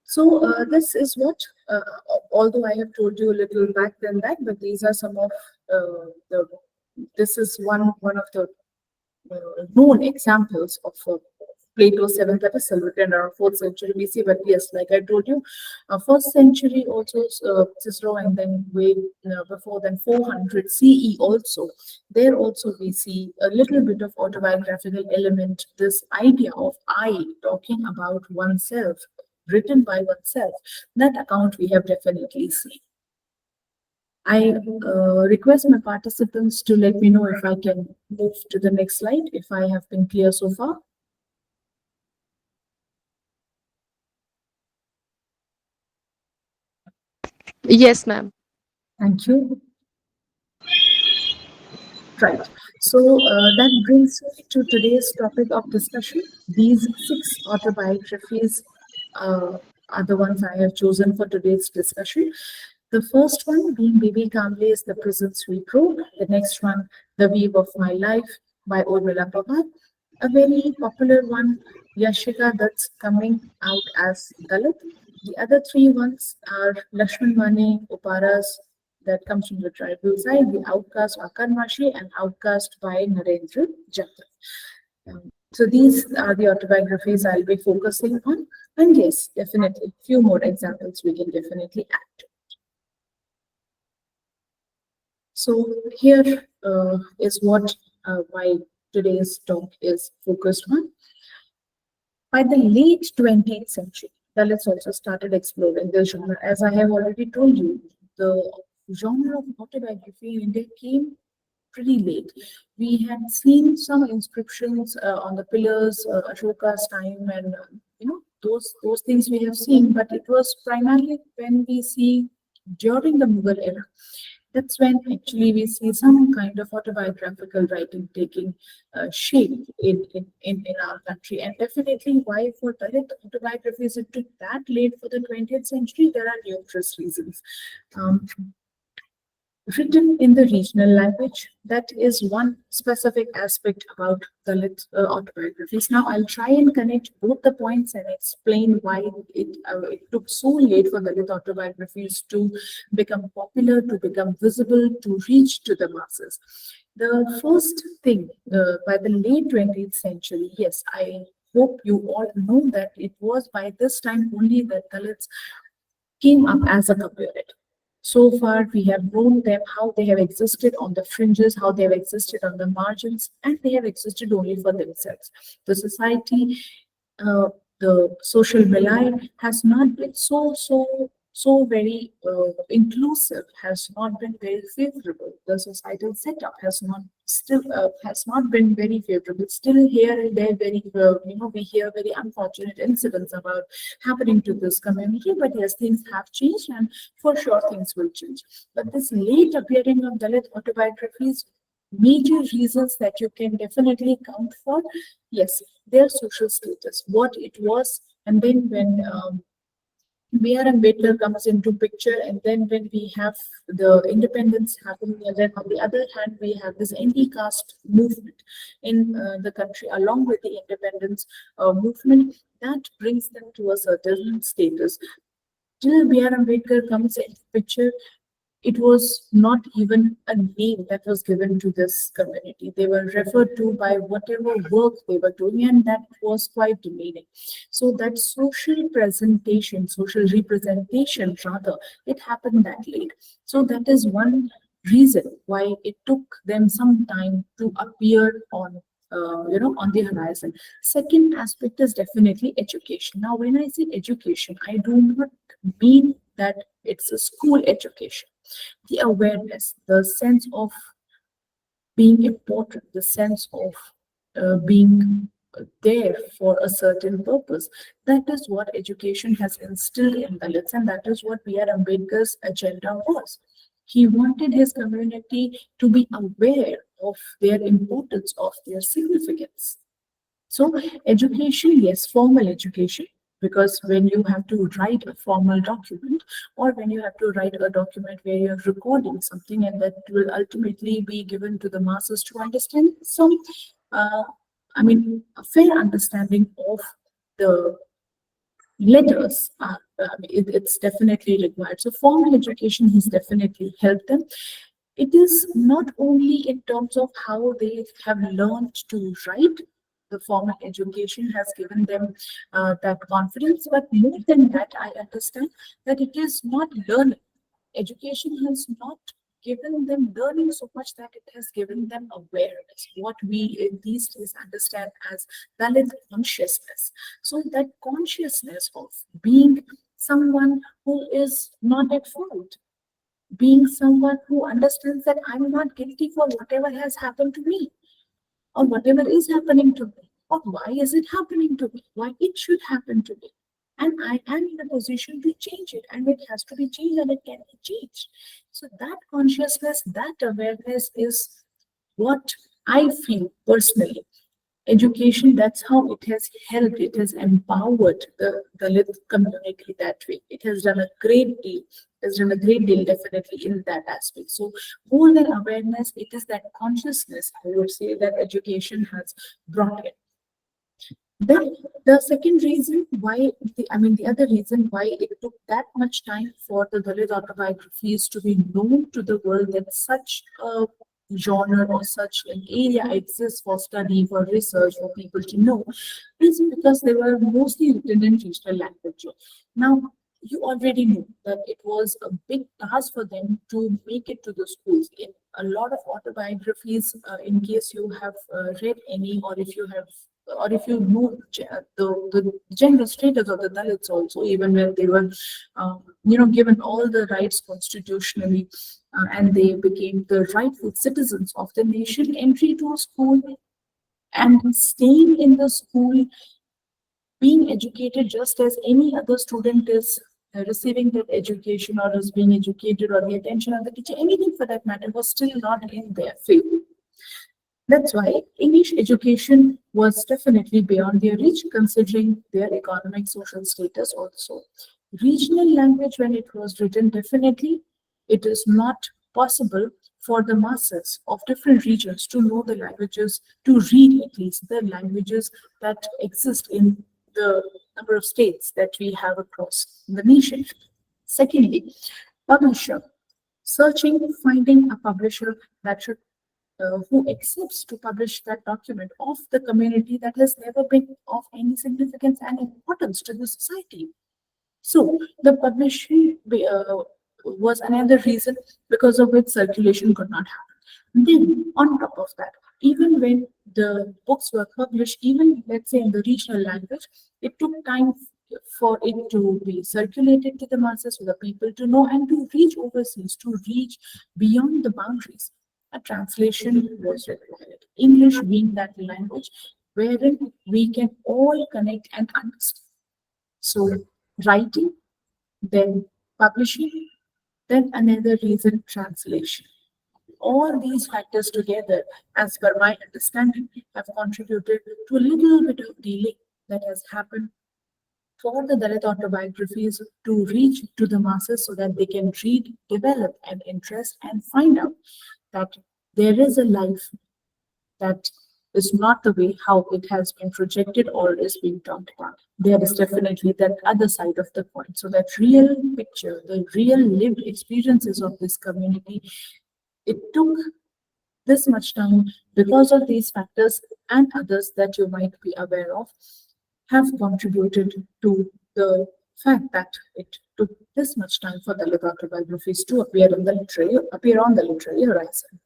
So this is what, although I have told you a little back than that, but these are some of the. This is one of the known examples of Plato's seventh epistle written around 4th century BC. But yes, like I told you, 1st century also Cicero, and then way before then 400 CE also. There also we see a little bit of autobiographical element. This idea of I talking about oneself, written by oneself. That account we have definitely seen. I request my participants to let me know if I can move to the next slide, if I have been clear so far. Yes, ma'am. Thank you. Right. So that brings me to today's topic of discussion. These 6 autobiographies are the ones I have chosen for today's discussion. The first one being Bibi Kamle's The Prison Sweep Road. The next one, The Weave of My Life by Urmila Papa. A very popular one, Yashika, that's coming out as Dalit. The other 3 ones are Lakshman Mane, Uparas, that comes from the tribal side, the outcast Akarmashi and outcast by Narendra Jadhav. So these are the autobiographies I'll be focusing on. And yes, definitely, few more examples we can definitely add. So here is what my today's talk is focused on. By the late 20th century, Dalits also started exploring this genre. As I have already told you, the genre of autobiography in India came pretty late. We had seen some inscriptions on the pillars, Ashoka's time, and those things we have seen. But it was primarily when we see during the Mughal era. That's when actually we see some kind of autobiographical writing taking shape in our country. And definitely why for Dalit autobiographies it took that late for the 20th century, there are numerous reasons. Um, Written in the regional language, that is one specific aspect about Dalit autobiographies. Now, I'll try and connect both the points and explain why it took so late for Dalit autobiographies to become popular, to become visible, to reach to the masses. The first thing, by the late 20th century, yes, I hope you all know that it was by this time only that Dalits came up as a community. So far, we have known them, how they have existed on the fringes, how they have existed on the margins, and they have existed only for themselves. The society, uh, the social milieu has not been so very inclusive, has not been very favorable. The societal setup has not been very favorable. Still here and there, very we hear very unfortunate incidents about happening to this community. But yes, things have changed, and for sure things will change. But this late appearing of Dalit autobiographies, major reasons that you can definitely count for, yes, their social status, what it was, and then when B.R. Ambedkar comes into picture, and then when we have the independence happening, and then on the other hand, we have this anti-caste movement in the country, along with the independence movement, that brings them to a certain status. Till B.R. Ambedkar comes into picture, it was not even a name that was given to this community. They were referred to by whatever work they were doing, and that was quite demeaning. So that social presentation, social representation rather, it happened that late. So that is one reason why it took them some time to appear on the horizon. Second aspect is definitely education. Now, when I say education, I do not mean that it's a school education. The awareness, the sense of being important, the sense of being there for a certain purpose. That is what education has instilled in Dalits, and that is what B.R. Ambedkar's agenda was. He wanted his community to be aware of their importance, of their significance. So, education, yes, formal education, because when you have to write a formal document, or when you have to write a document where you're recording something and that will ultimately be given to the masses to understand some, uh, a fair understanding of the letters are it's definitely required. So formal education has definitely helped them. It is not only in terms of how they have learned to write. The formal education has given them that confidence, but more than that, I understand that it is not learning. Education has not given them learning so much that it has given them awareness, what we in these days understand as Dalit consciousness. So that consciousness of being someone who is not at fault, being someone who understands that I'm not guilty for whatever has happened to me or whatever is happening to me, or why is it happening to me, why it should happen to me. And I am in a position to change it, and it has to be changed, and it can be changed. So, that consciousness, that awareness is what I feel personally. Education, that's how it has helped, it has empowered the Dalit community that way. It has done a great deal, has done a great deal definitely in that aspect. So more than awareness, it is that consciousness, I would say, that education has brought in. Then the second reason why, the other reason why it took that much time for the Dalit autobiographies to be known to the world, that such a genre or such an area exists for study, for research, for people to know, is because they were mostly written in regional language. Now, you already know that it was a big task for them to make it to the schools. In a lot of autobiographies, in case you have read any, or if you know the gender status of the Dalits also, even when they were, given all the rights constitutionally, and they became the rightful citizens of the nation, entry to a school and staying in the school, being educated just as any other student is receiving that education or is being educated, or the attention of the teacher, anything for that matter, was still not in their favor. That's why English education was definitely beyond their reach, considering their economic social status also. Regional language, when it was written, definitely it is not possible for the masses of different regions to know the languages, to read at least the languages that exist in the number of states that we have across the nation. Secondly, publisher. Searching, finding a publisher that should who accepts to publish that document of the community that has never been of any significance and importance to the society. So the publishing was another reason because of which circulation could not happen. Then, on top of that, even when the books were published, even let's say in the regional language, it took time for it to be circulated to the masses, for the people to know, and to reach overseas, to reach beyond the boundaries. A translation was required. English being that language wherein we can all connect and understand. So, writing, then publishing, then another reason, translation. All these factors together, as per my understanding, have contributed to a little bit of delay that has happened for the Dalit autobiographies to reach to the masses so that they can read, develop an interest, and find out that there is a life that is not the way how it has been projected or is being talked about. There is definitely that other side of the coin. So that real picture, the real lived experiences of this community, it took this much time because of these factors and others that you might be aware of have contributed to the fact that it took this much time for the Dalit autobiographies to appear on the literary horizon.